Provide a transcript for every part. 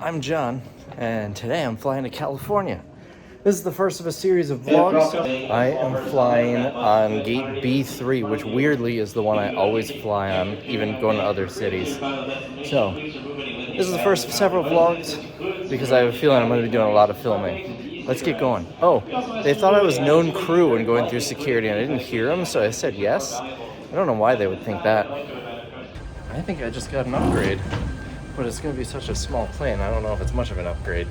I'm John, and today I'm flying to California. This is the first of a series of vlogs. I am flying on gate B3, which weirdly is the one I always fly on, even going to other cities. So, this is the first of several vlogs, because I have a feeling I'm going to be doing a lot of filming. Let's get going. Oh, they thought I was known crew when going through security, and I didn't hear them, so I said yes. I don't know why they would think that. I think I just got an upgrade. But it's going to be such a small plane, I don't know if it's much of an upgrade.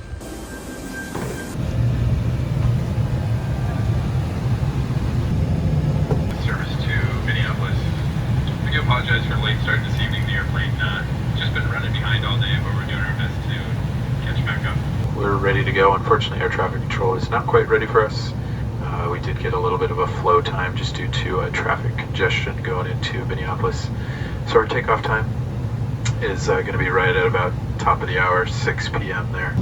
Service to Minneapolis. We do apologize for the late start this evening. The airplane just been running behind all day, but we're doing our best to catch back up. We're ready to go. Unfortunately, air traffic control is not quite ready for us. We did get a little bit of a flow time just due to traffic congestion going into Minneapolis. So our takeoff time is going to be right at about top of the hour, 6 p.m. there.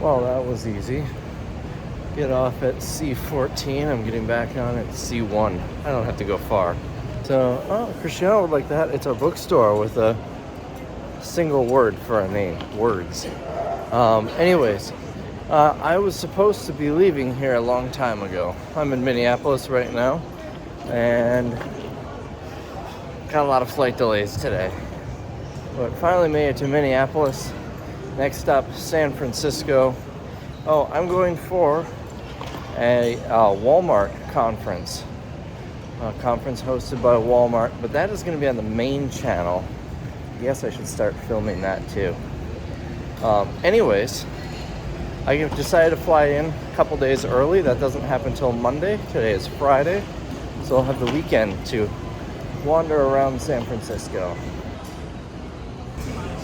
Well, that was easy. Get off at C14. I'm getting back on at C1. I don't have to go far. So, oh, Cristiano would like that. It's a bookstore with a single word for a name. Words. Anyways, I was supposed to be leaving here a long time ago. I'm in Minneapolis right now, and got a lot of flight delays today. But finally made it to Minneapolis. Next stop, San Francisco. Oh, I'm going for a Walmart conference. A conference hosted by Walmart, but that is going to be on the main channel. I guess I should start filming that too. Anyways, I decided to fly in a couple days early. That doesn't happen until Monday. Today is Friday, so I'll have the weekend to wander around San Francisco.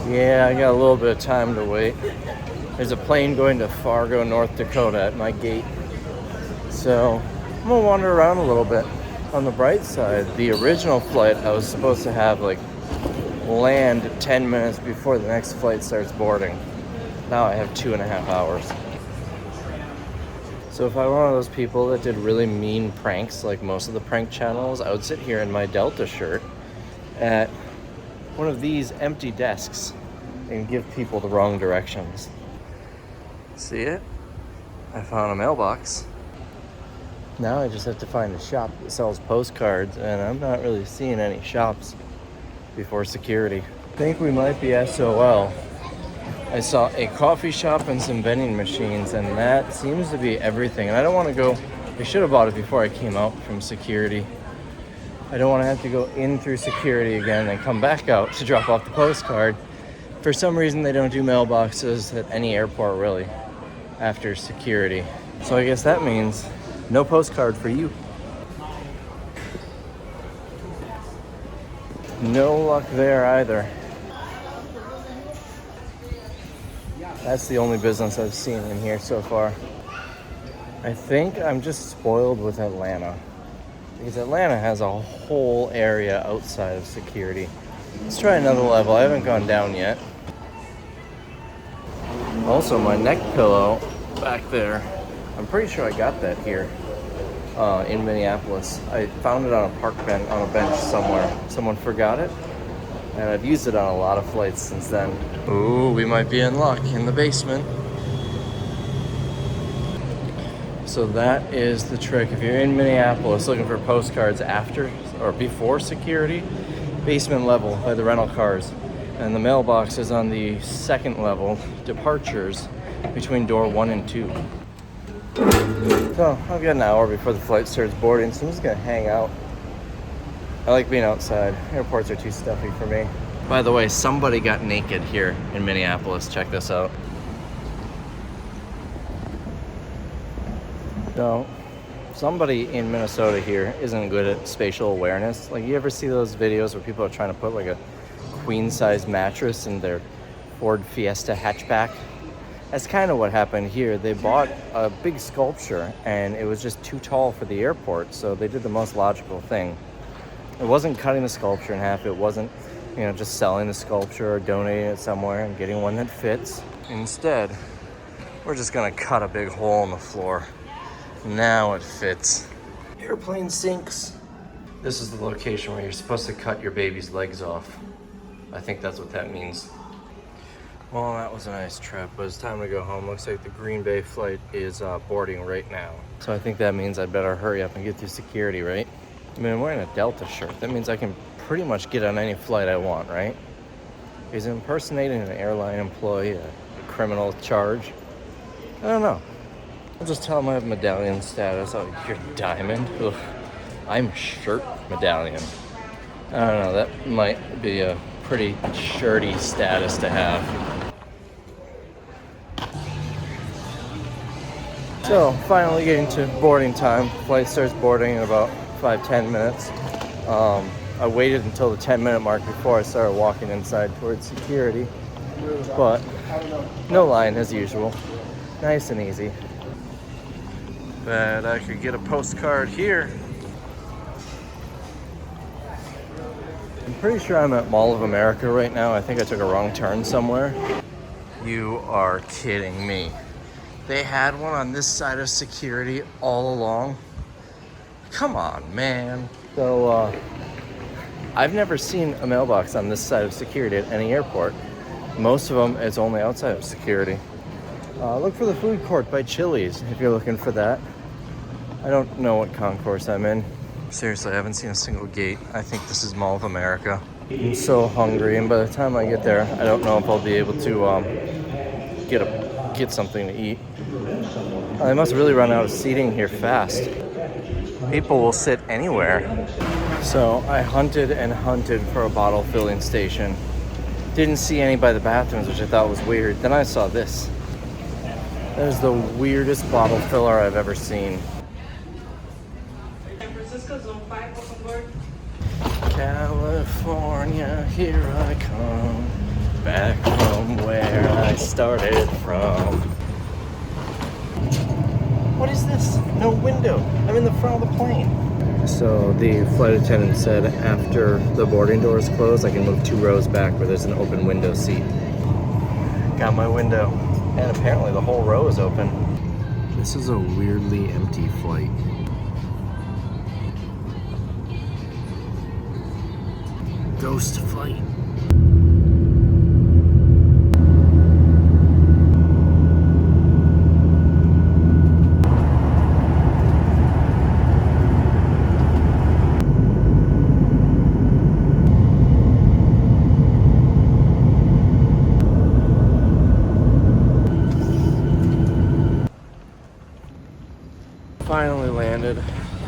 Yeah, I got a little bit of time to wait. There's a plane going to Fargo, North Dakota at my gate. So I'm gonna wander around a little bit. On the bright side, the original flight I was supposed to have land 10 minutes before the next flight starts boarding. Now I have 2.5 hours. So if I were one of those people that did really mean pranks like most of the prank channels, I would sit here in my Delta shirt at one of these empty desks and give people the wrong directions. See it? I found a mailbox. Now I just have to find a shop that sells postcards, and I'm not really seeing any shops before security. I think we might be SOL. I saw a coffee shop and some vending machines, and that seems to be everything. And I don't want to go, I should have bought it before I came out from security. I don't want to have to go in through security again and come back out to drop off the postcard. For some reason, they don't do mailboxes at any airport, really, after security. So I guess that means no postcard for you. No luck there either. That's the only business I've seen in here so far. I think I'm just spoiled with Atlanta, because Atlanta has a whole area outside of security. Let's try another level. I haven't gone down yet. Also, my neck pillow back there, I'm pretty sure I got that here in Minneapolis. I found it on a bench somewhere. Someone forgot it, and I've used it on a lot of flights since then. Ooh, we might be in luck in the basement. So that is the trick. If you're in Minneapolis looking for postcards after or before security, basement level by the rental cars. And the mailbox is on the second level, departures. between door 1 and 2. So I've got an hour before the flight starts boarding, so I'm just gonna hang out. I like being outside. Airports are too stuffy for me. By the way, somebody got naked here in Minneapolis. Check this out. So, somebody in Minnesota here isn't good at spatial awareness. Like, you ever see those videos where people are trying to put like a queen-size mattress in their Ford Fiesta hatchback? That's kind of what happened here. They bought a big sculpture and it was just too tall for the airport, so they did the most logical thing. It wasn't cutting the sculpture in half. It wasn't, just selling the sculpture or donating it somewhere and getting one that fits. Instead, we're just gonna cut a big hole in the floor. Now it fits. Airplane sinks. This is the location where you're supposed to cut your baby's legs off. I think that's what that means. Well, that was a nice trip, but it's time to go home. Looks like the Green Bay flight is boarding right now. So I think that means I better hurry up and get through security, right? I mean, I'm wearing a Delta shirt. That means I can pretty much get on any flight I want, right? Is impersonating an airline employee a criminal charge? I don't know. I'll just tell them I have medallion status. Oh, you're diamond? Ugh. I'm shirt medallion. I don't know, that might be a pretty shirty status to have. So, finally getting to boarding time. Flight starts boarding in about 5-10 minutes. I waited until the 10-minute mark before I started walking inside towards security. But, no line as usual. Nice and easy. But I could get a postcard here. I'm pretty sure I'm at Mall of America right now. I think I took a wrong turn somewhere. You are kidding me. They had one on this side of security all along. Come on, man. So, I've never seen a mailbox on this side of security at any airport. Most of them, it's only outside of security. Look for the food court by Chili's if you're looking for that. I don't know what concourse I'm in. Seriously, I haven't seen a single gate. I think this is Mall of America. I'm so hungry, and by the time I get there, I don't know if I'll be able to get something to eat. They must really run out of seating here fast. People will sit anywhere. So I hunted and hunted for a bottle filling station. Didn't see any by the bathrooms, which I thought was weird. Then I saw this. That is the weirdest bottle filler I've ever seen. California, here I come, back from where I started from. What is this? No window. I'm in the front of the plane. So the flight attendant said after the boarding doors close, I can move 2 rows back where there's an open window seat. Got my window. And apparently the whole row is open. This is a weirdly empty flight. Ghost flight. Finally landed.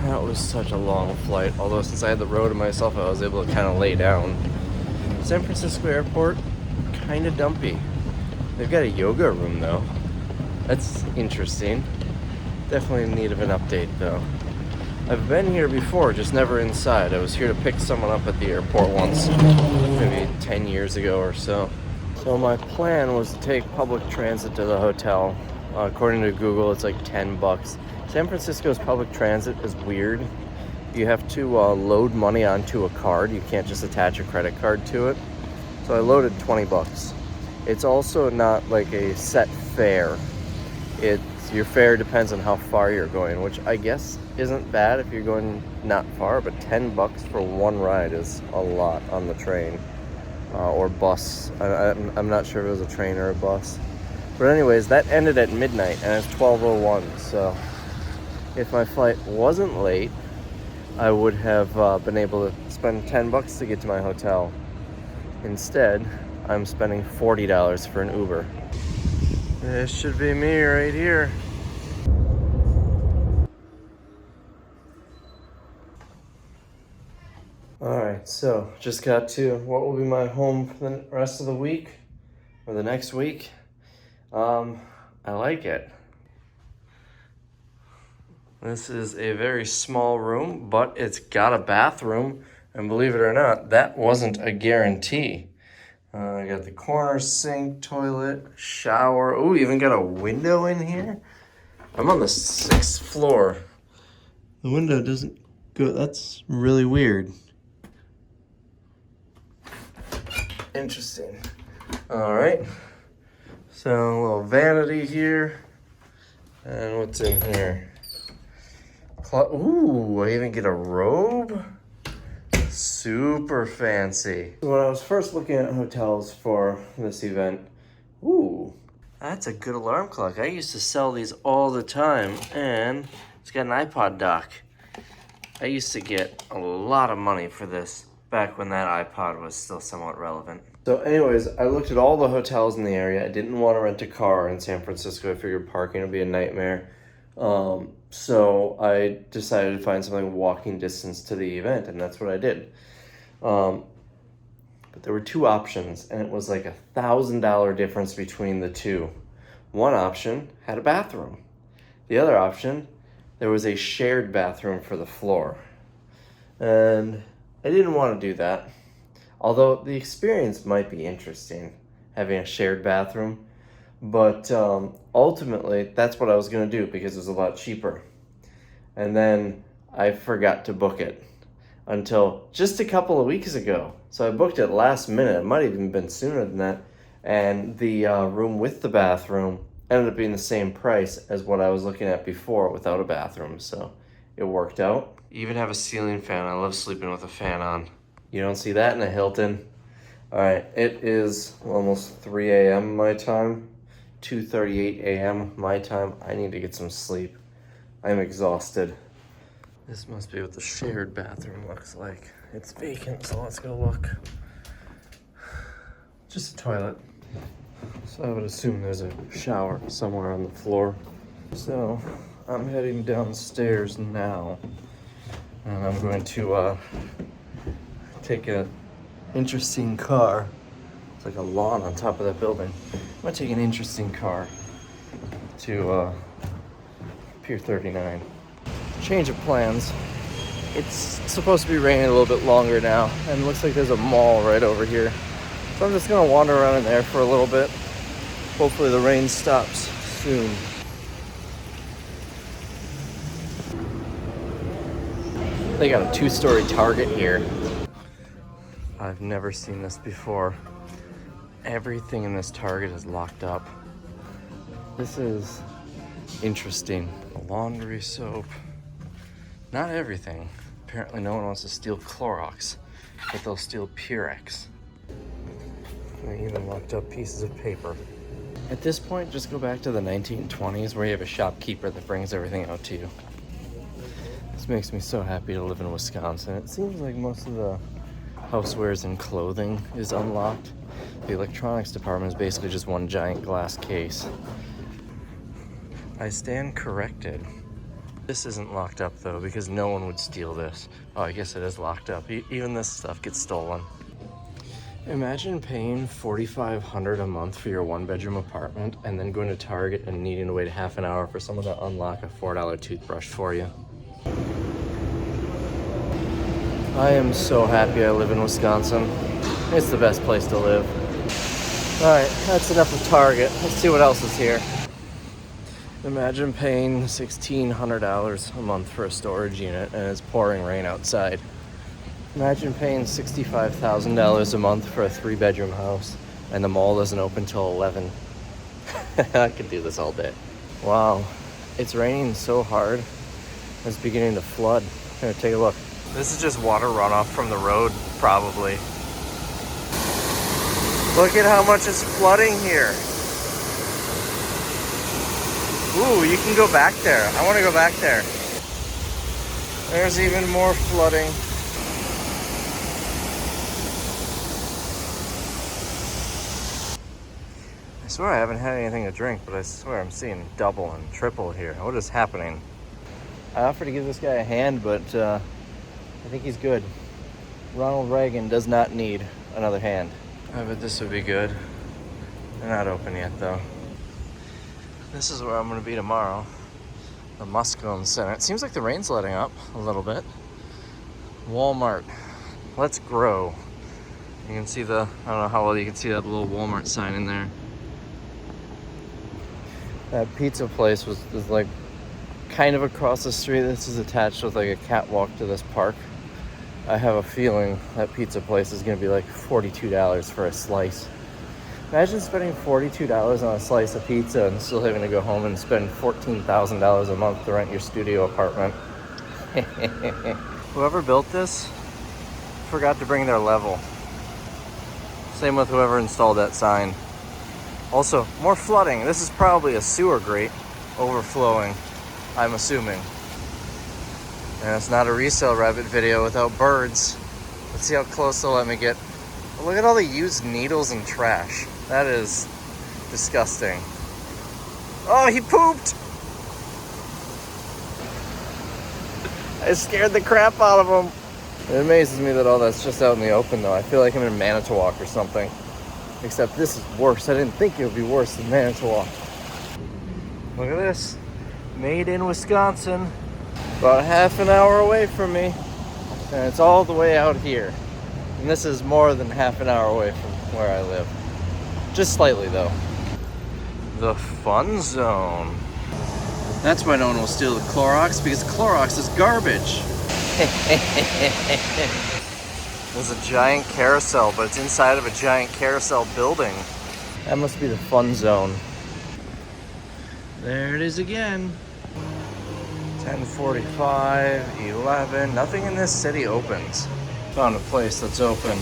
That was such a long flight, although since I had the row to myself, I was able to kind of lay down. San Francisco airport, kind of dumpy. They've got a yoga room though. That's interesting. Definitely in need of an update though. I've been here before, just never inside. I was here to pick someone up at the airport once, maybe 10 years ago or so. So my plan was to take public transit to the hotel. According to Google, it's like $10. San Francisco's public transit is weird. You have to load money onto a card. You can't just attach a credit card to it. So I loaded $20. It's also not like a set fare. Your fare depends on how far you're going, which I guess isn't bad if you're going not far, but $10 for one ride is a lot on the train or bus. I'm not sure if it was a train or a bus. But anyways, that ended at midnight and it's 12:01, so if my flight wasn't late, I would have been able to spend $10 to get to my hotel. Instead, I'm spending $40 for an Uber. This should be me right here. Alright, so just got to what will be my home for the rest of the week, or the next week. I like it. This is a very small room, but it's got a bathroom, and believe it or not, that wasn't a guarantee. I got the corner sink, toilet, shower. Oh, even got a window in here. I'm on the 6th floor. The window doesn't go, that's really weird. Interesting. All right. So a little vanity here. And what's in here? Ooh, I even get a robe. Super fancy. When I was first looking at hotels for this event, ooh, that's a good alarm clock. I used to sell these all the time, and it's got an iPod dock. I used to get a lot of money for this back when that iPod was still somewhat relevant. So anyways, I looked at all the hotels in the area. I didn't want to rent a car in San Francisco. I figured parking would be a nightmare. So I decided to find something walking distance to the event, and that's what I did. But there were two options, and it was like $1,000 difference between the two. One option had a bathroom. The other option, there was a shared bathroom for the floor. And I didn't want to do that. Although the experience might be interesting, having a shared bathroom. But ultimately, that's what I was going to do because it was a lot cheaper. And then I forgot to book it until just a couple of weeks ago. So I booked it last minute. It might have even been sooner than that. And the room with the bathroom ended up being the same price as what I was looking at before without a bathroom. So it worked out. You even have a ceiling fan. I love sleeping with a fan on. You don't see that in a Hilton. All right, it is almost 3 a.m. my time. 2:38 a.m. my time. I need to get some sleep. I'm exhausted. This must be what the shared bathroom looks like. It's vacant, so let's go look. Just a toilet. So I would assume there's a shower somewhere on the floor. So I'm heading downstairs now. And I'm going to take an interesting car. It's like a lawn on top of that building. I'm gonna take an interesting car to Pier 39. Change of plans. It's supposed to be raining a little bit longer now, and it looks like there's a mall right over here. So I'm just gonna wander around in there for a little bit. Hopefully the rain stops soon. They got a 2-story Target here. I've never seen this before. Everything in this Target is locked up. This is interesting. Laundry soap. Not everything. Apparently no one wants to steal Clorox, but they'll steal Purex. They even locked up pieces of paper. At this point, just go back to the 1920s where you have a shopkeeper that brings everything out to you. This makes me so happy to live in Wisconsin. It seems like most of the housewares and clothing is unlocked. The electronics department is basically just one giant glass case. I stand corrected. This isn't locked up though because no one would steal this. Oh, I guess it is locked up. Even this stuff gets stolen. Imagine paying $4,500 a month for your 1-bedroom apartment and then going to Target and needing to wait half an hour for someone to unlock a $4 toothbrush for you. I am so happy I live in Wisconsin. It's the best place to live. All right, that's enough of Target. Let's see what else is here. Imagine paying $1,600 a month for a storage unit and it's pouring rain outside. Imagine paying $65,000 a month for a 3-bedroom house and the mall doesn't open till 11. I could do this all day. Wow, it's raining so hard. It's beginning to flood. Here, take a look. This is just water runoff from the road, probably. Look at how much is flooding here. Ooh, you can go back there. I want to go back there. There's even more flooding. I swear I haven't had anything to drink, but I swear I'm seeing double and triple here. What is happening? I offered to give this guy a hand, but I think he's good. Ronald Reagan does not need another hand. I bet this would be good. They're not open yet, though. This is where I'm going to be tomorrow. The Muscone Center. It seems like the rain's letting up a little bit. Walmart. Let's grow. You can see I don't know how well you can see that little Walmart sign in there. That pizza place was like kind of across the street. This is attached with like a catwalk to this park. I have a feeling that pizza place is gonna be like $42 for a slice. Imagine spending $42 on a slice of pizza and still having to go home and spend $14,000 a month to rent your studio apartment. Whoever built this forgot to bring their level. Same with whoever installed that sign. Also, more flooding. This is probably a sewer grate overflowing, I'm assuming. And it's not a resale rabbit video without birds. Let's see how close they'll let me get. Oh, look at all the used needles and trash. That is disgusting. Oh, he pooped! I scared the crap out of him. It amazes me that all that's just out in the open, though. I feel like I'm in Manitowoc or something. Except this is worse. I didn't think it would be worse than Manitowoc. Look at this. Made in Wisconsin. About half an hour away from me. And it's all the way out here. And this is more than half an hour away from where I live. Just slightly, though. The fun zone. That's why no one will steal the Clorox, because Clorox is garbage. There's a giant carousel, but it's inside of a giant carousel building. That must be the fun zone. There it is again. 10:45, 11. Nothing in this city opens. Found a place that's open.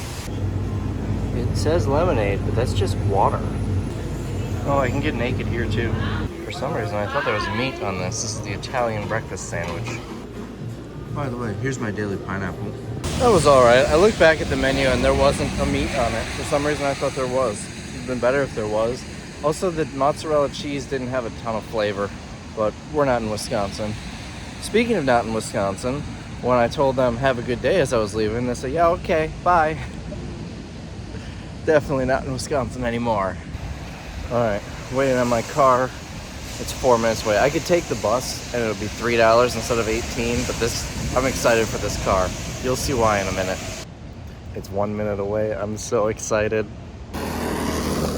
It says lemonade, but that's just water. Oh, I can get naked here too. For some reason, I thought there was meat on this. This is the Italian breakfast sandwich. By the way, here's my daily pineapple. That was all right. I looked back at the menu and there wasn't a meat on it. For some reason, I thought there was. It'd been better if there was. Also, the mozzarella cheese didn't have a ton of flavor, but we're not in Wisconsin. Speaking of not in Wisconsin, when I told them have a good day as I was leaving, they said, yeah, okay, bye. Definitely not in Wisconsin anymore. All right, waiting on my car. It's 4 minutes away. I could take the bus and it'll be $3 instead of $18, but I'm excited for this car. You'll see why in a minute. It's 1 minute away. I'm so excited.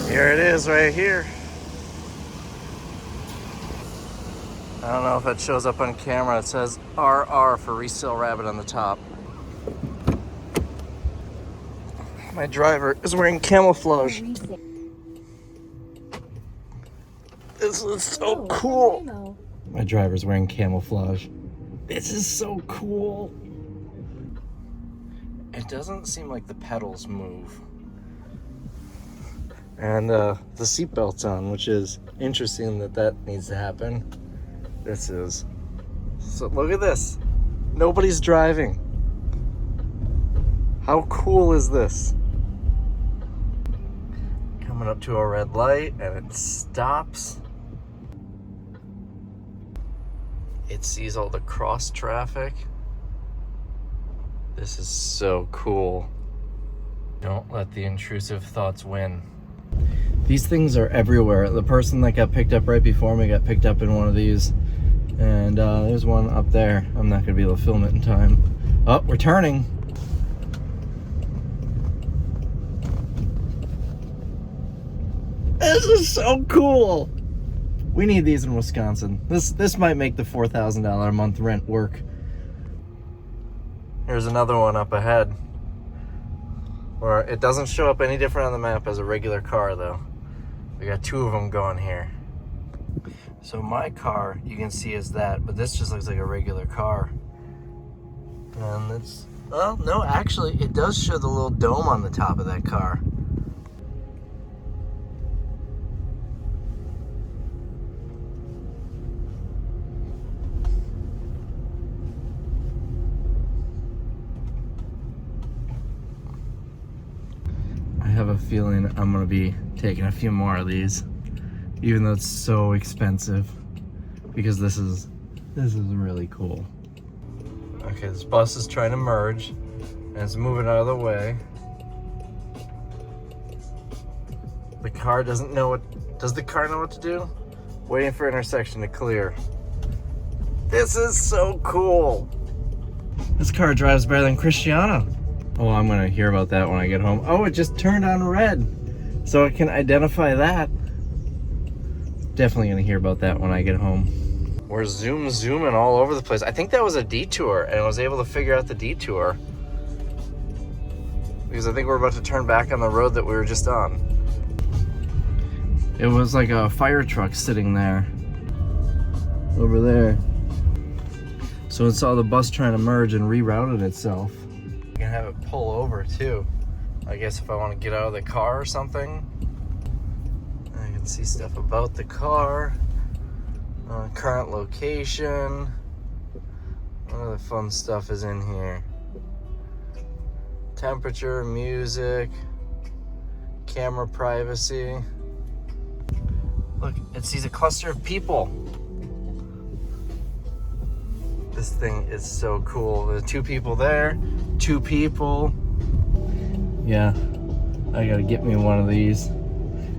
Here it is right here. I don't know if it shows up on camera. It says RR for Resale Rabbit on the top. My driver is wearing camouflage. This is so cool. My driver's wearing camouflage. This is so cool. It doesn't seem like the pedals move. And the seatbelt's on, which is interesting that needs to happen. This is. So look at this. Nobody's driving. How cool is this? Coming up to a red light and it stops. It sees all the cross traffic. This is so cool. Don't let the intrusive thoughts win. These things are everywhere. The person that got picked up right before me got picked up in one of these. And there's one up there. I'm not gonna be able to film it in time. Oh, we're turning. This is so cool. We need these in Wisconsin. This might make the $4,000 a month rent work. Here's another one up ahead. Or it doesn't show up any different on the map as a regular car though. We got two of them going here. So my car, you can see is that, but this just looks like a regular car. And it's, well, no, actually, it does show the little dome on the top of that car. I have a feeling I'm gonna be taking a few more of these. even though it's so expensive, because this is really cool. Okay, this bus is trying to merge and it's moving out of the way. The car doesn't know what, does the car know what to do? Waiting for intersection to clear. This is so cool. This car drives better than Cristiano. Oh, I'm gonna hear about that when I get home. Oh, it just turned on red. So it can identify that. Definitely gonna hear about that when I get home. We're zooming all over the place. I think that was a detour, and I was able to figure out the detour because I think we're about to turn back on the road that we were just on. It was like a fire truck sitting there, over there. So it saw the bus trying to merge and rerouted itself. You can have it pull over too. I guess if I want to get out of the car or something. I can see stuff about the car, current location. What other fun stuff is in here? Temperature, music, camera privacy. Look, it sees a cluster of people. This thing is so cool. There's 2 people there, 2 people. Yeah, I gotta get me one of these.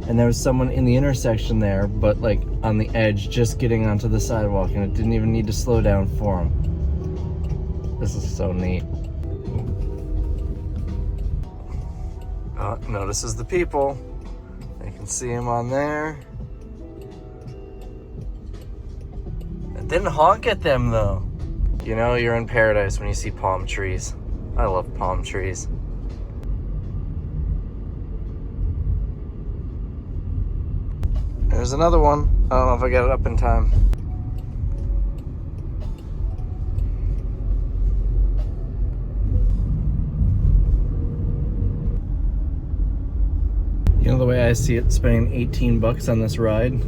And there was someone in the intersection there, but like on the edge, just getting onto the sidewalk, and it didn't even need to slow down for him. This is so neat. Notices the people. I can see him on there. It didn't honk at them though. You know, you're in paradise when you see palm trees. I love palm trees. There's another one. I don't know if I got it up in time. You know, the way I see it, spending 18 bucks on this ride,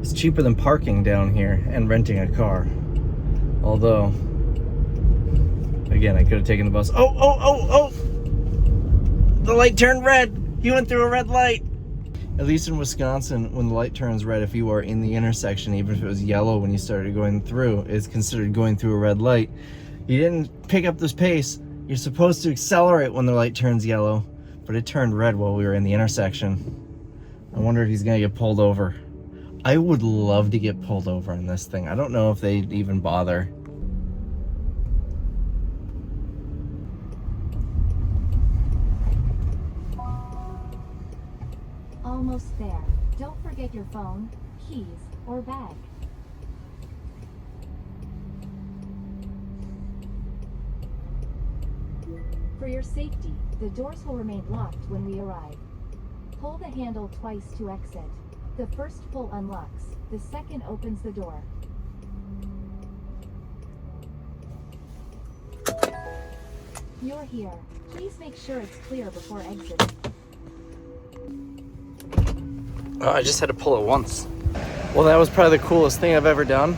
it's cheaper than parking down here and renting a car. Although, again, I could have taken the bus. Oh! The light turned red. You went through a red light. At least in Wisconsin, when the light turns red, if you are in the intersection, even if it was yellow when you started going through, it's considered going through a red light. You didn't pick up this pace. You're supposed to accelerate when the light turns yellow, but it turned red while we were in the intersection. I wonder if he's gonna get pulled over. I would love to get pulled over on this thing. I don't know if they'd even bother. Almost there. Don't forget your phone, keys, or bag. For your safety, the doors will remain locked when we arrive. Pull the handle twice to exit. The first pull unlocks, the second opens the door. You're here. Please make sure it's clear before exiting. Oh, I just had to pull it once. Well, that was probably the coolest thing I've ever done.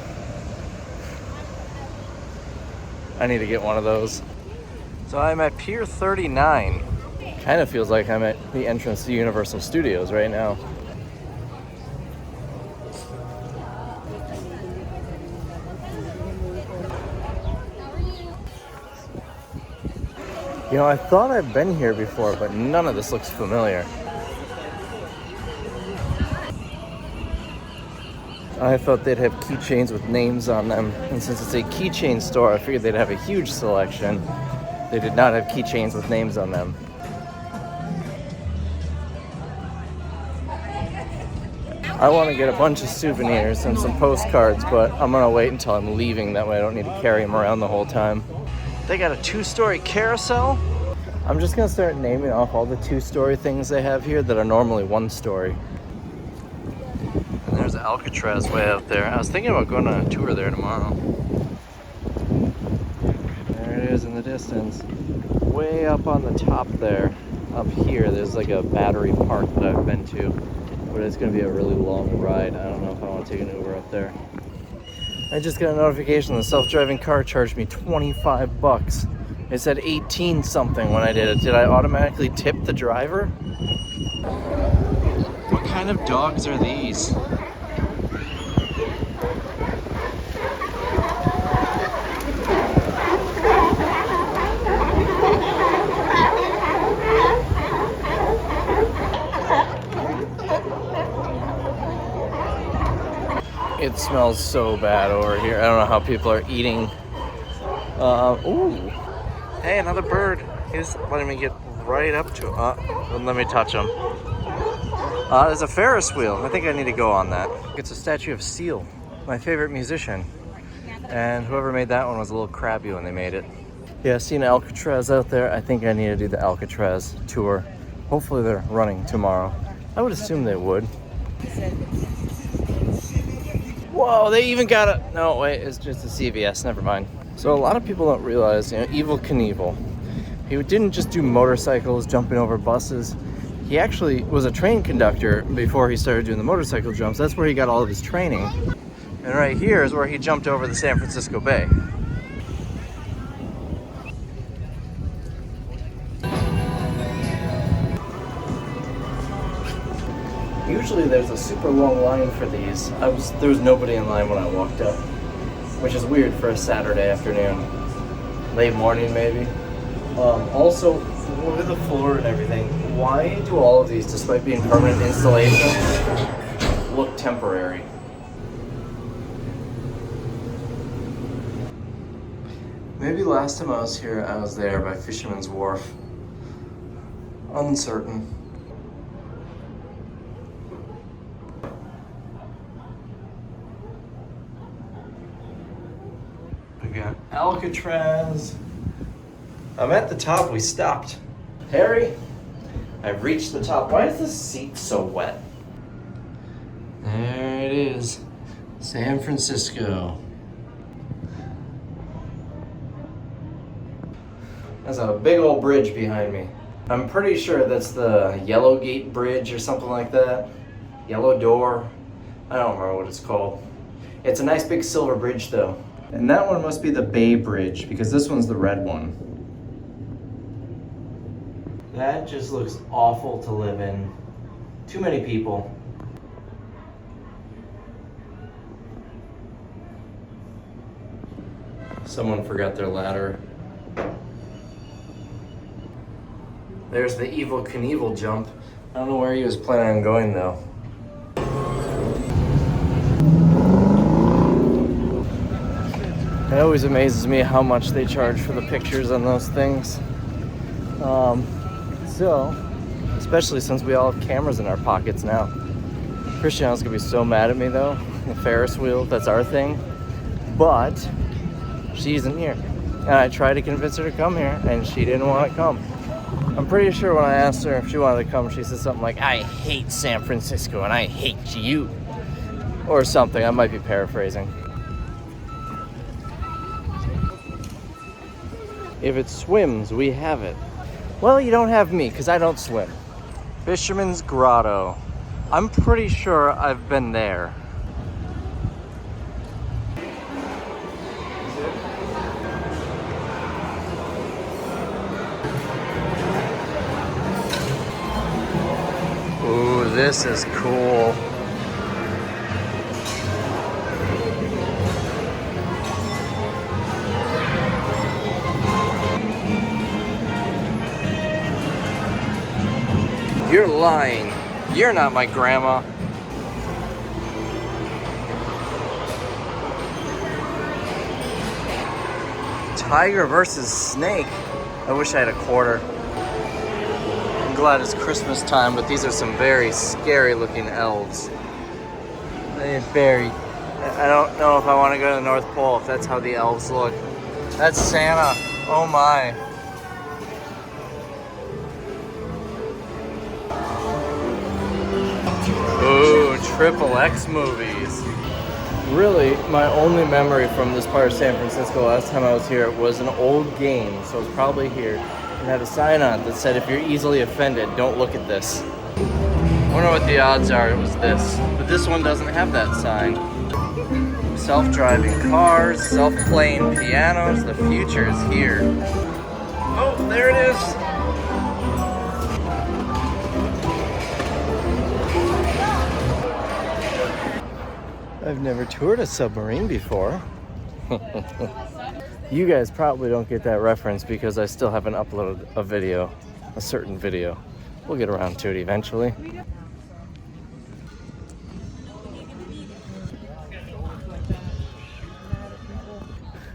I need to get one of those. So I'm at Pier 39. Kind of feels like I'm at the entrance to Universal Studios right now. You know, I thought I've been here before, but none of this looks familiar. I thought they'd have keychains with names on them, and since it's a keychain store, I figured they'd have a huge selection. They did not have keychains with names on them. I want to get a bunch of souvenirs and some postcards, but I'm going to wait until I'm leaving, that way I don't need to carry them around the whole time. They got a 2-story carousel? I'm just going to start naming off all the 2-story things they have here that are normally 1-story. And there's Alcatraz way out there. I was thinking about going on a tour there tomorrow. There it is in the distance. Way up on the top there, up here, there's like a battery park that I've been to. But it's going to be a really long ride. I don't know if I want to take an Uber up there. I just got a notification the self-driving car charged me 25 bucks. It said 18 something when I did it. Did I automatically tip the driver? What kind of dogs are these? It smells so bad over here. I don't know how people are eating. Ooh. Hey, another bird. He's letting me get right up to him. Let me touch him. There's a Ferris wheel. I think I need to go on that. It's a statue of Seal, my favorite musician. And whoever made that one was a little crabby when they made it. Yeah, seen Alcatraz out there. I think I need to do the Alcatraz tour. Hopefully they're running tomorrow. I would assume they would. Whoa, they even got a... No, wait, it's just a CVS. Never mind. So a lot of people don't realize, Evel Knievel. He didn't just do motorcycles, jumping over buses. He actually was a train conductor before he started doing the motorcycle jumps. That's where he got all of his training. And right here is where he jumped over the San Francisco Bay. Usually there's a super long line for these. There was nobody in line when I walked up, which is weird for a Saturday afternoon. Late morning maybe. Also, look at the floor and everything. Why do all of these, despite being permanent installations, look temporary? Maybe last time I was here, I was there by Fisherman's Wharf. Uncertain. We got Alcatraz. I'm at the top, we stopped. Harry, I've reached the top. Why is this seat so wet? There it is, San Francisco. There's a big old bridge behind me. I'm pretty sure that's the Yellow Gate Bridge or something like that. Yellow Door. I don't remember what it's called. It's a nice big silver bridge though. And that one must be the Bay Bridge because this one's the red one. That just looks awful to live in. Too many people. Someone forgot their ladder. There's the Evel Knievel jump. I don't know where he was planning on going though. It always amazes me how much they charge for the pictures on those things. So, especially since we all have cameras in our pockets now. Christiana's gonna be so mad at me though. The Ferris wheel, that's our thing. But she isn't here. And I tried to convince her to come here and she didn't want to come. I'm pretty sure when I asked her if she wanted to come, she said something like, I hate San Francisco and I hate you. Or something, I might be paraphrasing. If it swims, we have it. Well, you don't have me, because I don't swim. Fisherman's Grotto. I'm pretty sure I've been there. Ooh, this is cool. You're lying. You're not my grandma. Tiger versus snake. I wish I had a quarter. I'm glad it's Christmas time, but these are some very scary looking elves. They're very... I don't know if I want to go to the North Pole if that's how the elves look. That's Santa. Oh my. Ooh, XXX movies. Really, my only memory from this part of San Francisco last time I was here was an old game, so it's probably here. It had a sign on it that said, if you're easily offended, don't look at this. I wonder what the odds are it was this. But this one doesn't have that sign. Self-driving cars, self-playing pianos, the future is here. Oh, there it is. I've never toured a submarine before. You guys probably don't get that reference because I still haven't uploaded a video, a certain video. We'll get around to it eventually.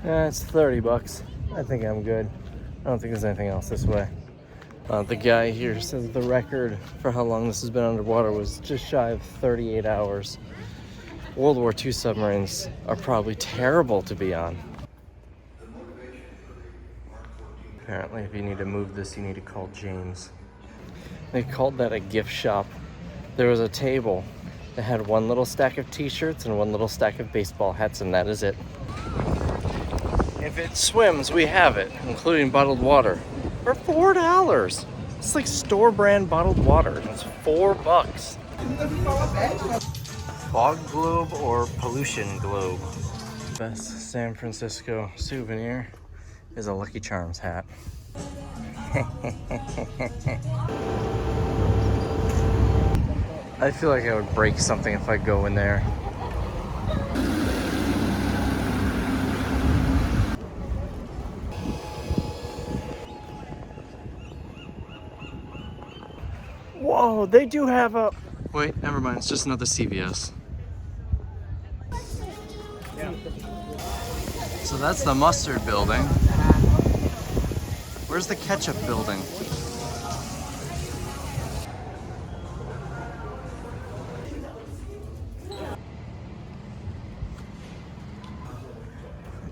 It's 30 bucks. I think I'm good. I don't think there's anything else this way. The guy here says the record for how long this has been underwater was just shy of 38 hours. World War II submarines are probably terrible to be on. Apparently, if you need to move this, you need to call James. They called that a gift shop. There was a table that had one little stack of t-shirts and one little stack of baseball hats, and that is it. If it swims, we have it, including bottled water, for $4. It's like store brand bottled water. It's $4. Fog globe or pollution globe? Best San Francisco souvenir is a Lucky Charms hat. I feel like I would break something if I go in there. Whoa, they do have a... Wait, never mind, it's just another CVS. So that's the mustard building. Where's the ketchup building?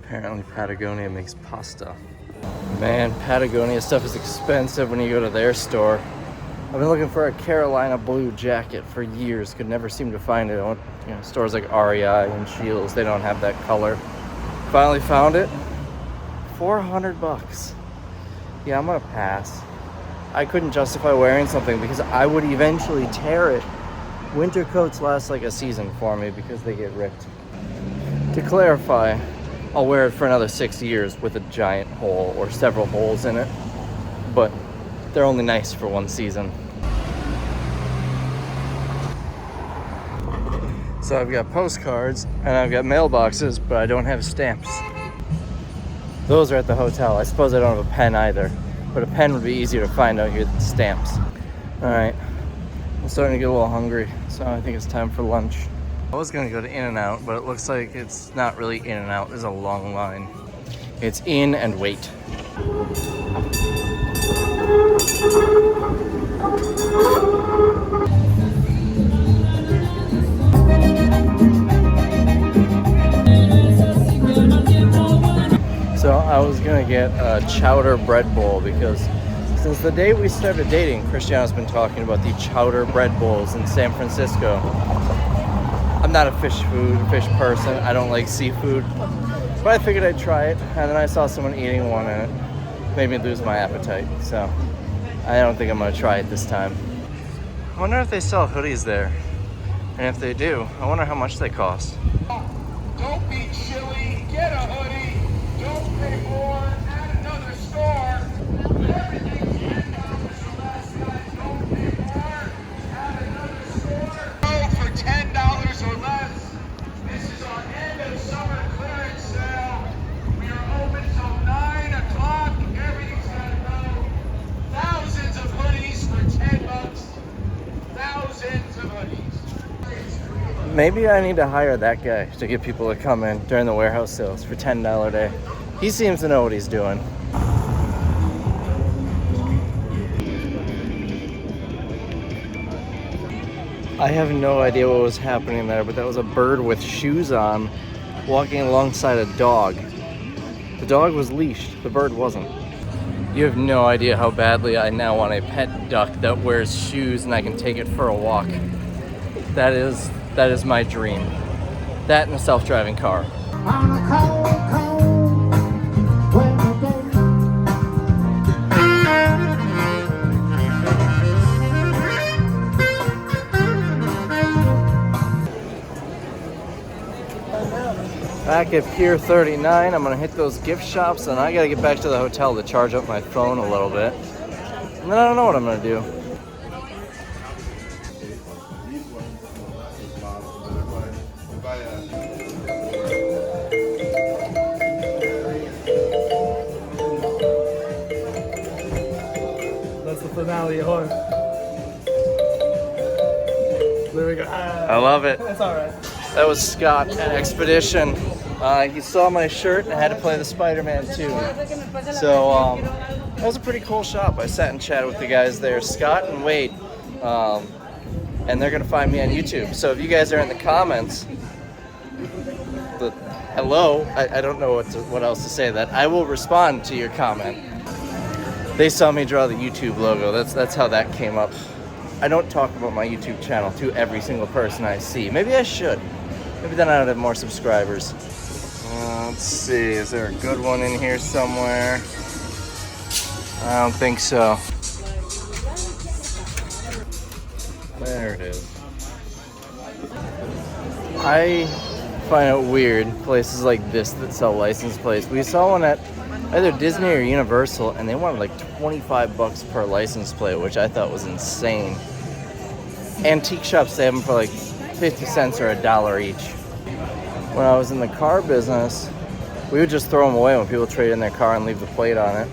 Apparently Patagonia makes pasta. Man, Patagonia stuff is expensive when you go to their store. I've been looking for a Carolina blue jacket for years, could never seem to find it. Stores like REI and Shields, they don't have that color. Finally found it. 400 bucks. Yeah, I'm gonna pass. I couldn't justify wearing something because I would eventually tear it. Winter coats last like a season for me because they get ripped. To clarify, I'll wear it for another 6 years with a giant hole or several holes in it, but they're only nice for one season. So I've got postcards and I've got mailboxes, but I don't have stamps. Those are at the hotel. I suppose I don't have a pen either, but a pen would be easier to find out here than stamps. All right, I'm starting to get a little hungry, so I think it's time for lunch. I was gonna go to In-N-Out, but it looks like it's not really In-N-Out. There's a long line. It's in and wait. So I was gonna get a chowder bread bowl because since the day we started dating, Christiana's been talking about the chowder bread bowls in San Francisco. I'm not a fish person. I don't like seafood, but I figured I'd try it. And then I saw someone eating one and it made me lose my appetite. So I don't think I'm gonna try it this time. I wonder if they sell hoodies there. And if they do, I wonder how much they cost. Don't be chilly, get a hoodie. Don't pay more at another store. Everything's $10 or less, guys. Don't pay more at another store. Go for $10 or less. This is our end of summer clearance sale. We are open till 9 o'clock. Everything's gotta go. Thousands of hoodies for $10. Thousands of hoodies. Maybe I need to hire that guy to get people to come in during the warehouse sales for $10 a day. He seems to know what he's doing. I have no idea what was happening there, but that was a bird with shoes on walking alongside a dog. The dog was leashed, the bird wasn't. You have no idea how badly I now want a pet duck that wears shoes and I can take it for a walk. That is my dream. That and a self-driving car. Back at Pier 39, I'm gonna hit those gift shops and I gotta get back to the hotel to charge up my phone a little bit. And then I don't know what I'm gonna do. finale. Hold on. There we go. I love it. That's all right. That was Scott at Expedition. He saw my shirt and I had to play the Spider-Man too. So that was a pretty cool shop. I sat and chatted with the guys there, Scott and Wade, and they're gonna find me on YouTube. So if you guys are in the comments, hello, I don't know what else to say. That I will respond to your comment. They saw me draw the YouTube logo. That's how that came up. I don't talk about my YouTube channel to every single person I see. Maybe I should. Maybe then I would have more subscribers. Let's see, is there a good one in here somewhere? I don't think so. There it is. I find it weird, places like this that sell license plates. We saw one at either Disney or Universal, and they wanted like $25 per license plate, which I thought was insane. Antique shops, they have them for like 50 cents or $1 each. When I was in the car business, we would just throw them away when people trade in their car and leave the plate on it.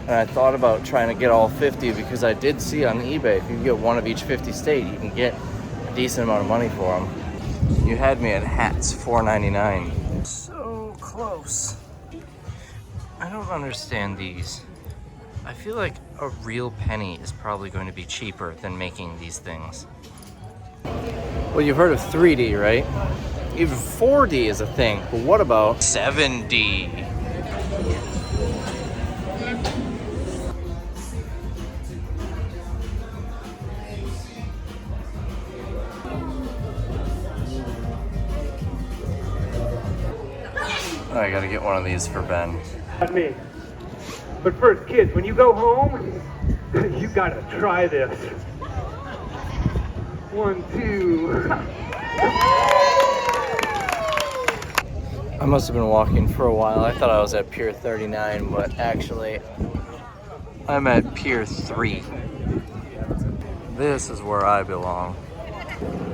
And I thought about trying to get all 50 because I did see on eBay, if you get one of each 50 state, you can get a decent amount of money for them. You had me at hats, $4.99. So close. I don't understand these. I feel like a real penny is probably going to be cheaper than making these things. Well, you've heard of 3D, right? Even 4D is a thing, but what about 7D? Oh, I gotta get one of these for Ben. Not me. But first, kids, when you go home, you gotta try this. 1, 2. I must have been walking for a while. I thought I was at Pier 39, but actually, I'm at Pier 3. This is where I belong.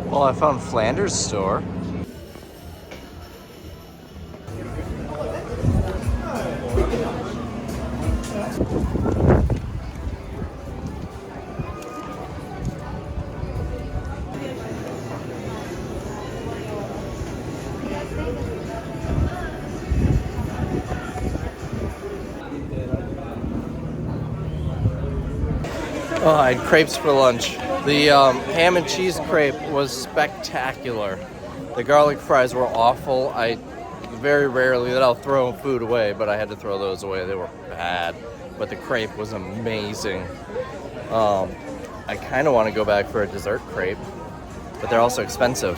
Well, I found Flanders' store. Oh, I had crepes for lunch. The ham and cheese crepe was spectacular. The garlic fries were awful. I very rarely that I'll throw food away, but I had to throw those away. They were bad, but the crepe was amazing. I kind of want to go back for a dessert crepe, but they're also expensive.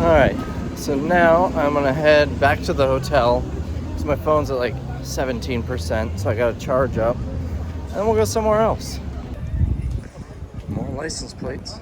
Alright, so now I'm gonna head back to the hotel because my phone's at like 17%, so I gotta charge up, and then we'll go somewhere else. More license plates.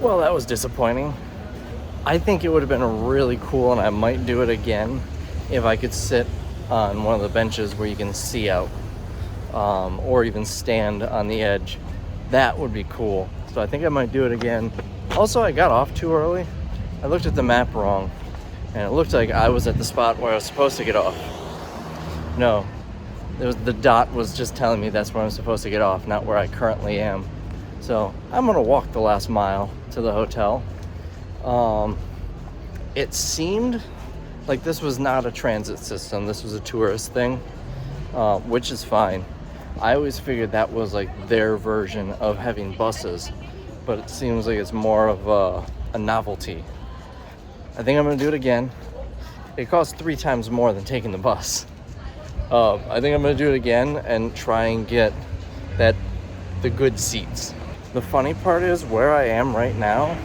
Well, that was disappointing. I think it would have been really cool, and I might do it again if I could sit on one of the benches where you can see out, or even stand on the edge. That would be cool. So I think I might do it again. Also, I got off too early. I looked at the map wrong, and it looked like I was at the spot where I was supposed to get off. No, the dot was just telling me that's where I'm supposed to get off, not where I currently am. So I'm gonna walk the last mile to the hotel. It seemed like this was not a transit system. This was a tourist thing, which is fine. I always figured that was like their version of having buses, but it seems like it's more of a novelty. I think I'm gonna do it again. It costs 3 times more than taking the bus. I think I'm gonna do it again and try and get the good seats. The funny part is where I am right now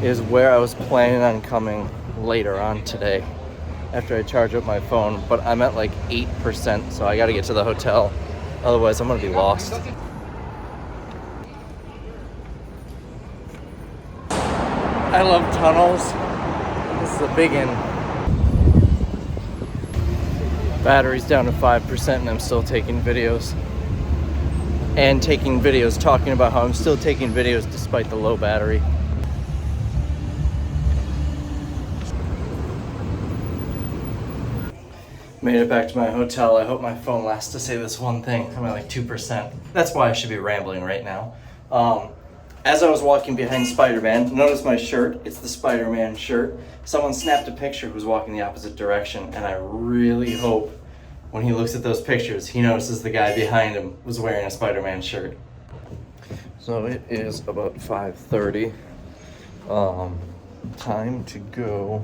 is where I was planning on coming later on today after I charge up my phone, but I'm at like 8%, so I gotta get to the hotel. Otherwise, I'm gonna be lost. I love tunnels. This is a big one. Battery's down to 5% and I'm still taking videos. And taking videos talking about how I'm still taking videos despite the low battery. Made it back to my hotel. I hope my phone lasts to say this one thing. I'm at like 2%. That's why I should be rambling right now. As I was walking behind Spider-Man, notice my shirt. It's the Spider-Man shirt. Someone snapped a picture who was walking the opposite direction, and I really hope when he looks at those pictures, he notices the guy behind him was wearing a Spider-Man shirt. So it is about 5:30. Time to go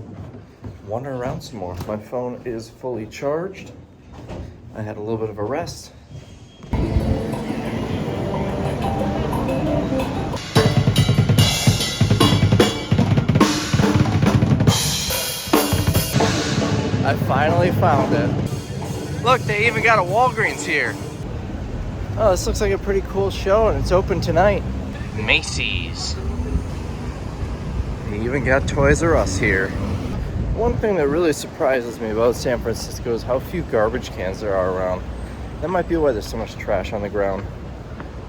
wander around some more. My phone is fully charged. I had a little bit of a rest. I finally found it. Look, they even got a Walgreens here. Oh, this looks like a pretty cool show, and it's open tonight. Macy's. They even got Toys R Us here. One thing that really surprises me about San Francisco is how few garbage cans there are around. That might be why there's so much trash on the ground.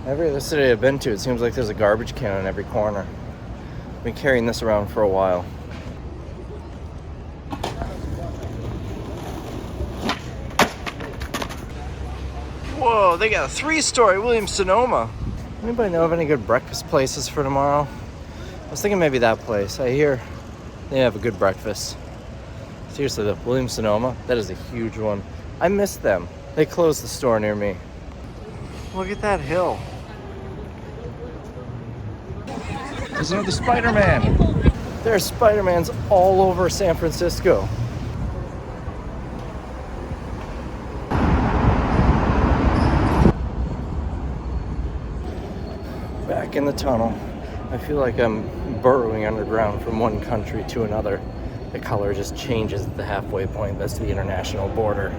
Every other city I've been to, it seems like there's a garbage can on every corner. I've been carrying this around for a while. Whoa, they got a 3-story Williams-Sonoma. Anybody know of any good breakfast places for tomorrow? I was thinking maybe that place. I hear they have a good breakfast. Seriously though, Williams-Sonoma, that is a huge one. I miss them. They closed the store near me. Look at that hill. There's another Spider-Man. There are Spider-Mans all over San Francisco. Back in the tunnel. I feel like I'm burrowing underground from one country to another. The color just changes at the halfway point. That's the international border.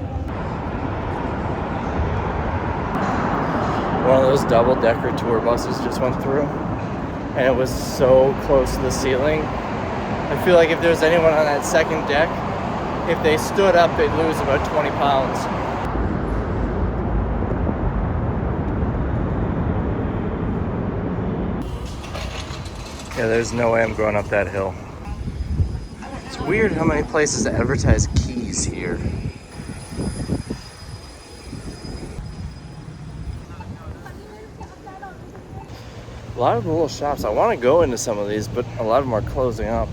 One of those double-decker tour buses just went through, and it was so close to the ceiling. I feel like if there's anyone on that second deck, if they stood up, they'd lose about 20 pounds. Yeah, there's no way I'm going up that hill. It's weird how many places advertise keys here. A lot of the little shops, I want to go into some of these, but a lot of them are closing up.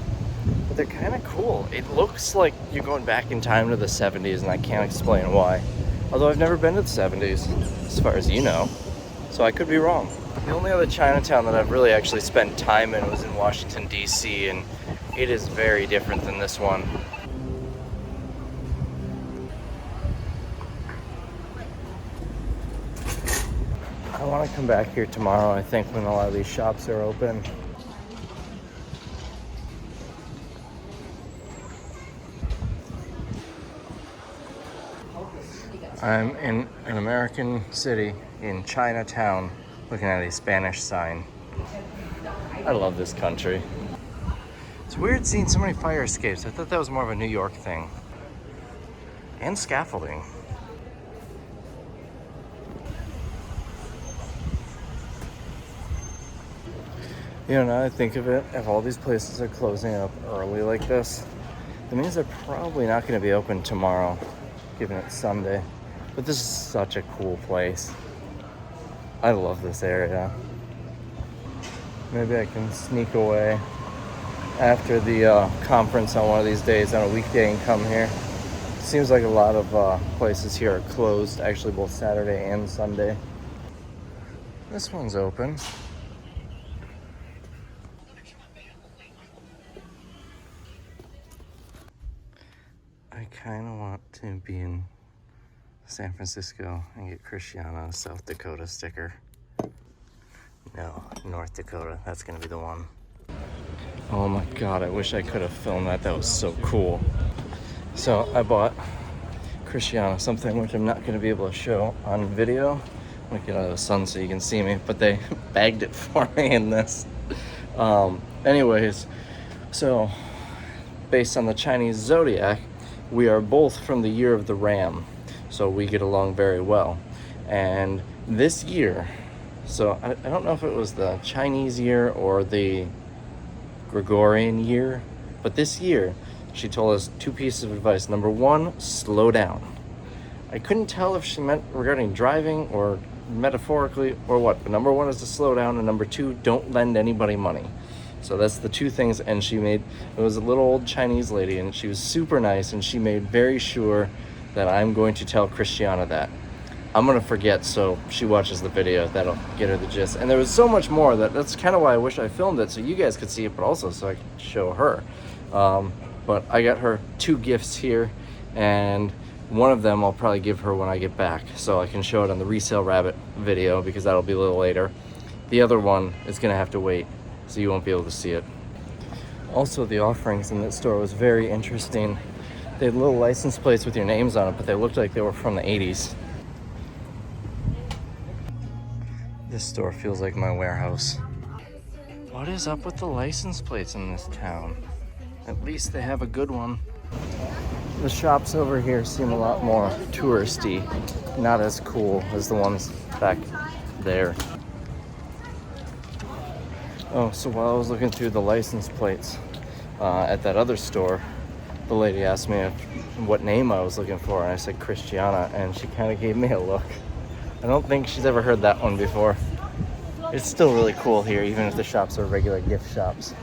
But they're kind of cool. It looks like you're going back in time to the 70s, and I can't explain why. Although I've never been to the 70s, as far as you know. So I could be wrong. The only other Chinatown that I've really actually spent time in was in Washington, D.C., and it is very different than this one. I want to come back here tomorrow, I think, when a lot of these shops are open. I'm in an American city in Chinatown looking at a Spanish sign. I love this country. It's weird seeing so many fire escapes. I thought that was more of a New York thing. And scaffolding. You know, now that I think of it, if all these places are closing up early like this, that means they're probably not going to be open tomorrow, given it's Sunday. But this is such a cool place. I love this area. Maybe I can sneak away after the conference on one of these days on a weekday and come here. Seems like a lot of places here are closed, actually both Saturday and Sunday. This one's open. I kind of want to be in San Francisco and get Christiana a South Dakota sticker. No, North Dakota, that's gonna be the one. Oh my God, I wish I could have filmed that. That was so cool. So I bought Christiana something which I'm not gonna be able to show on video. I'm gonna get out of the sun so you can see me, but they bagged it for me in this. Anyways, so based on the Chinese zodiac, we are both from the year of the ram. So we get along very well. And this year, so I don't know if it was the Chinese year or the Gregorian year, but this year, she told us 2 pieces of advice. Number 1, slow down. I couldn't tell if she meant regarding driving or metaphorically or what, but number 1 is to slow down, and number 2, don't lend anybody money. So that's the 2 things, and it was a little old Chinese lady, and she was super nice, and she made very sure that I'm going to tell Christiana that. I'm gonna forget, so she watches the video. That'll get her the gist. And there was so much more that's kind of why I wish I filmed it, so you guys could see it, but also so I could show her. But I got her 2 gifts here, and one of them I'll probably give her when I get back, so I can show it on the Resale Rabbit video, because that'll be a little later. The other one is gonna have to wait, so you won't be able to see it. Also, the offerings in that store was very interesting. They had little license plates with your names on it, but they looked like they were from the 80s. This store feels like my warehouse. What is up with the license plates in this town? At least they have a good one. The shops over here seem a lot more touristy, not as cool as the ones back there. Oh, so while I was looking through the license plates at that other store, the lady asked me what name I was looking for, and I said Christiana, and she kind of gave me a look. I don't think she's ever heard that one before. It's still really cool here, even if the shops are regular gift shops.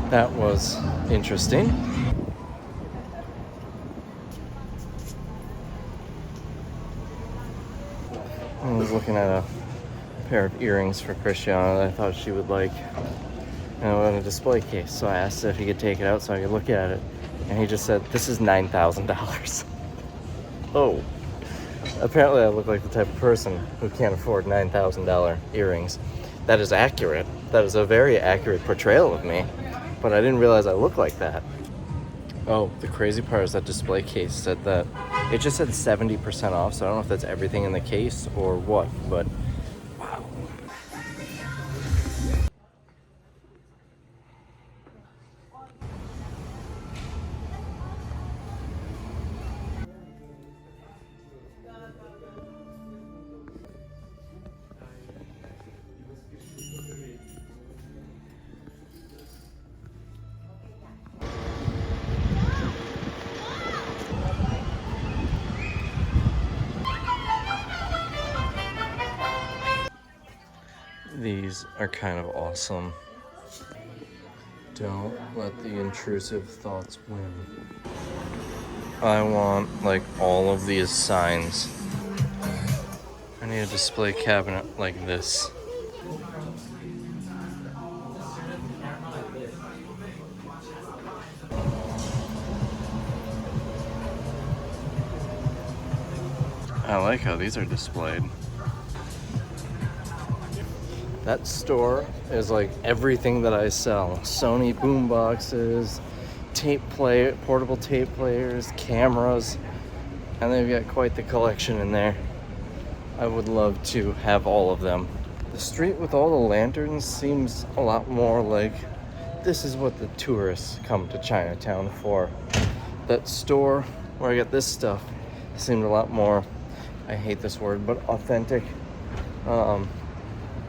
That was interesting. I was looking at a pair of earrings for Christiana that I thought she would like, and it was in a display case, so I asked if he could take it out so I could look at it, and he just said, "This is $9,000. Oh. Apparently I look like the type of person who can't afford $9,000 earrings. That is accurate. That is a very accurate portrayal of me. But I didn't realize I looked like that. Oh, the crazy part is that display case said that it just said 70% off, so I don't know if that's everything in the case or what, but wow. These are kind of awesome. Don't let the intrusive thoughts win. I want like all of these signs. I need a display cabinet like this. I like how these are displayed. That store is like everything that I sell. Sony boom boxes, portable tape players, cameras, and they've got quite the collection in there. I would love to have all of them. The street with all the lanterns seems a lot more like this is what the tourists come to Chinatown for. That store where I got this stuff seemed a lot more, I hate this word, but authentic.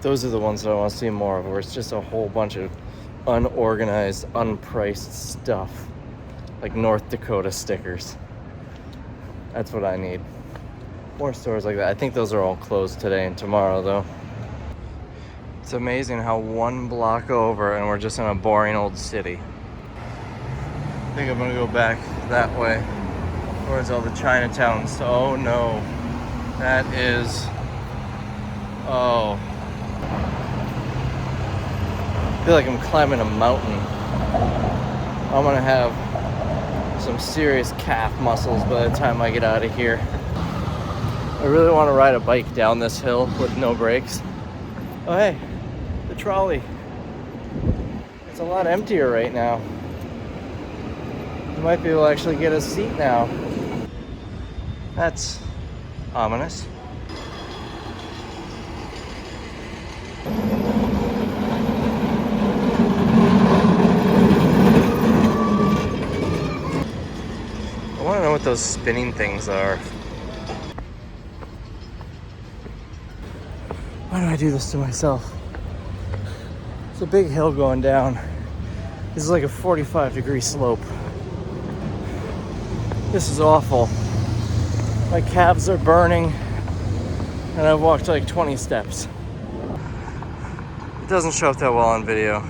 Those are the ones that I want to see more of, where it's just a whole bunch of unorganized, unpriced stuff. Like North Dakota stickers. That's what I need. More stores like that. I think those are all closed today and tomorrow, though. It's amazing how one block over and we're just in a boring old city. I think I'm gonna go back that way towards all the Chinatowns. Oh no. That is... Oh. I feel like I'm climbing a mountain. I'm gonna have some serious calf muscles by the time I get out of here. I really want to ride a bike down this hill with no brakes. Oh hey, the trolley. It's a lot emptier right now. You might be able to actually get a seat now. That's ominous. I want to know what those spinning things are. Why do I do this to myself? It's a big hill going down. This is like a 45-degree slope. This is awful. My calves are burning, and I've walked like 20 steps. It doesn't show up that well on video,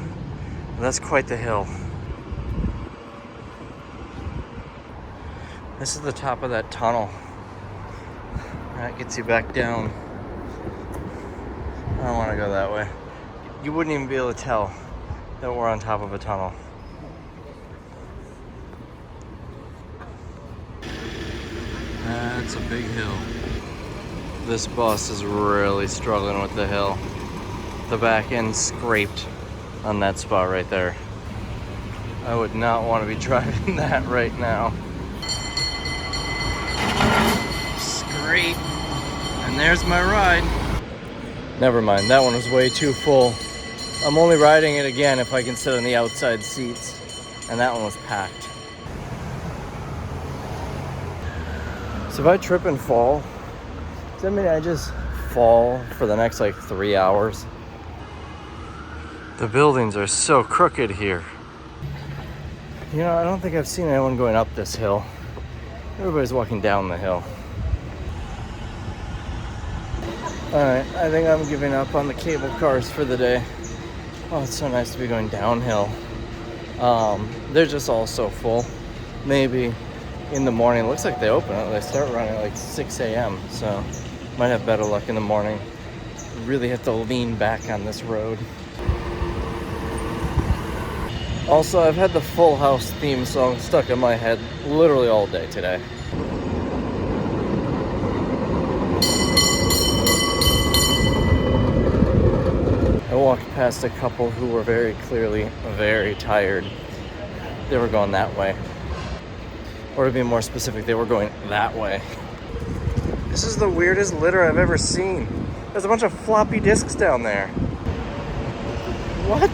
but that's quite the hill. This is the top of that tunnel. That gets you back down. I don't want to go that way. You wouldn't even be able to tell that we're on top of a tunnel. That's a big hill. This bus is really struggling with the hill. The back end scraped on that spot right there. I would not want to be driving that right now. Scrape. And there's my ride. Never mind, that one was way too full. I'm only riding it again if I can sit on the outside seats. And that one was packed. So if I trip and fall, does that mean I just fall for the next like 3 hours? The buildings are so crooked here. You know, I don't think I've seen anyone going up this hill. Everybody's walking down the hill. Alright, I think I'm giving up on the cable cars for the day. Oh, it's so nice to be going downhill. They're just all so full. Maybe in the morning, it looks like they open it. They start running at like 6 a.m. So might have better luck in the morning. Really have to lean back on this road. Also, I've had the Full House theme song stuck in my head literally all day today. I walked past a couple who were very clearly very tired. They were going that way. Or to be more specific, they were going that way. This is the weirdest litter I've ever seen. There's a bunch of floppy disks down there. What?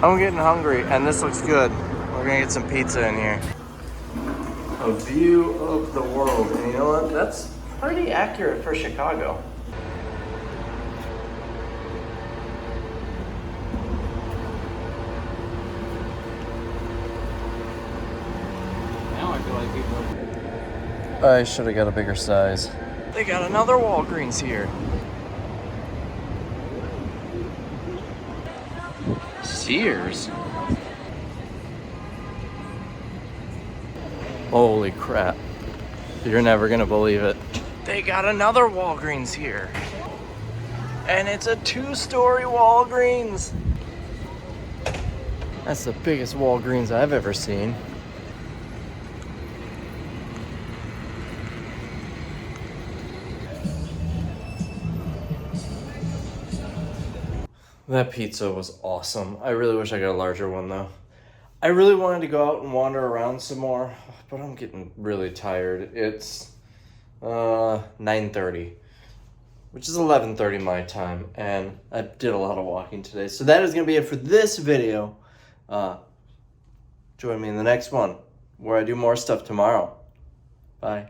I'm getting hungry, and this looks good. We're gonna get some pizza in here. A view of the world, and you know what? That's pretty accurate for Chicago. Now I feel like people. I should have got a bigger size. They got another Walgreens here. Sears? Holy crap. You're never gonna believe it. They got another Walgreens here. And it's a 2-story Walgreens. That's the biggest Walgreens I've ever seen. That pizza was awesome. I really wish I got a larger one though. I really wanted to go out and wander around some more, but I'm getting really tired. It's 9:30, which is 11:30 my time, and I did a lot of walking today. So that is gonna be it for this video. Join me in the next one where I do more stuff tomorrow. Bye.